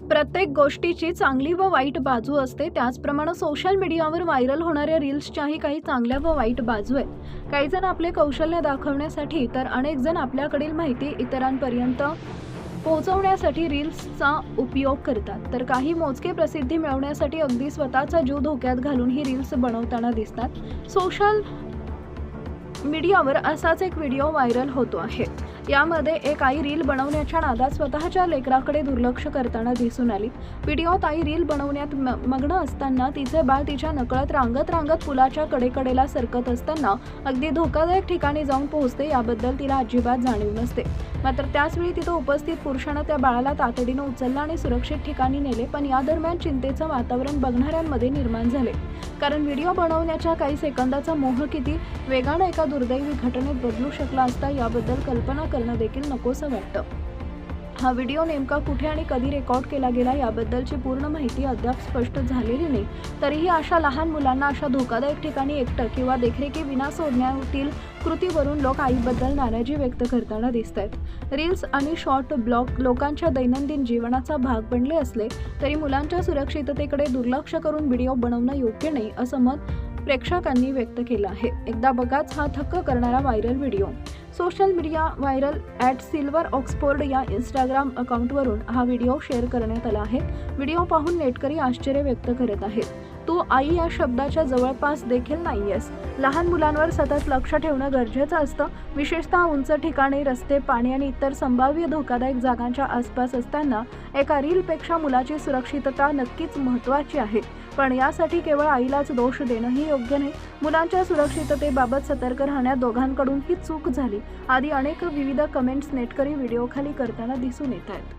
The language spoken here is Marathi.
प्रत्येक गोष्टीची चांगली व वाईट बाजू असते। त्याचप्रमाणे सोशल मीडियावर व्हायरल होणाऱ्या रील्सच्याही काही चांगल्या व वाईट बाजू आहेत। काही जण आपले कौशल्य दाखवण्यासाठी तर अनेक जण आपल्याकडील माहिती इतरांपर्यंत पोहोचवण्यासाठी रील्सचा उपयोग करतात, तर काही मोजके प्रसिद्धी मिळवण्यासाठी अगदी स्वतःचा जीव धोक्यात घालून ही रील्स बनवताना दिसतात। सोशल मीडियावर असाच एक व्हिडिओ व्हायरल होतो आहे। यामध्ये एक आई रील बनवण्याच्या नादात स्वतःच्या लेकराकडे दुर्लक्ष करताना दिसून आली। व्हिडिओत आई रील बनवण्यात मग्न असताना तिचे बाळ तिच्या नकळत रांगत पुलाच्या कडेकडेला सरकत असताना अगदी धोकादायक ठिकाणी जाऊन पोहोचते, याबद्दल तिला अजिबात जाणीव नसते। मात्र त्याचवेळी तिथं उपस्थित पुरुषानं त्या बाळाला तातडीनं उचललं आणि सुरक्षित ठिकाणी नेले। पण या दरम्यान चिंतेचं वातावरण बघणाऱ्यांमध्ये निर्माण झाले, कारण व्हिडिओ बनवण्याच्या काही सेकंदाचा मोह किती वेगानं एका दुर्दैवी घटनेत बदलू शकला असता, याबद्दल कल्पना करणं देखील नकोसं वाटतं। हा व्हिडिओ नेमका कुठे आणि कधी रेकॉर्ड केला गेला याबद्दलची पूर्ण माहिती अद्याप स्पष्ट झालेली नाही। तरीही अशा लहान मुलांना अशा धोकादायक ठिकाणी एकटं किंवा देखरेखीविना सोडण्यातील कृतीवरून लोक आईबद्दल नाराजी व्यक्त करताना दिसतात। रील्स आणि शॉर्ट ब्लॉग लोकांच्या दैनंदिन जीवनाचा भाग बनले असले तरी मुलांच्या सुरक्षिततेकडे दुर्लक्ष करून व्हिडिओ बनवणं योग्य नाही, असं मत प्रेक्षकांनी व्यक्त केलं आहे। एकदा बघाच हा थक्क करणारा viral video. Social media viral @silverOxford या इंस्टाग्राम अकाउंटवरून हा व्हिडिओ शेअर करण्यात आला आहे। व्हिडिओ पाहून नेटकरी आश्चर्य व्यक्त करत आहेत। तू आई या शब्दाच्या जवळपास देखील नाहीयेस। लहान मुलांवर सतत लक्ष ठेवणं गरजेचं असतं, विशेषतः उंच ठिकाणी, रस्ते, पाणी आणि इतर संभाव्य धोकादायक जागांच्या आसपास असताना। एका रीलपेक्षा मुलाची सुरक्षितता नक्कीच महत्त्वाची आहे, पण यासाठी केवळ आईलाच दोष देणंही योग्य नाही। मुलांच्या सुरक्षिततेबाबत सतर्क राहण्यात दोघांकडून ही चूक झाली आदी अनेक विविध कमेंट्स नेटकरी व्हिडिओखाली करताना दिसून येत आहेत।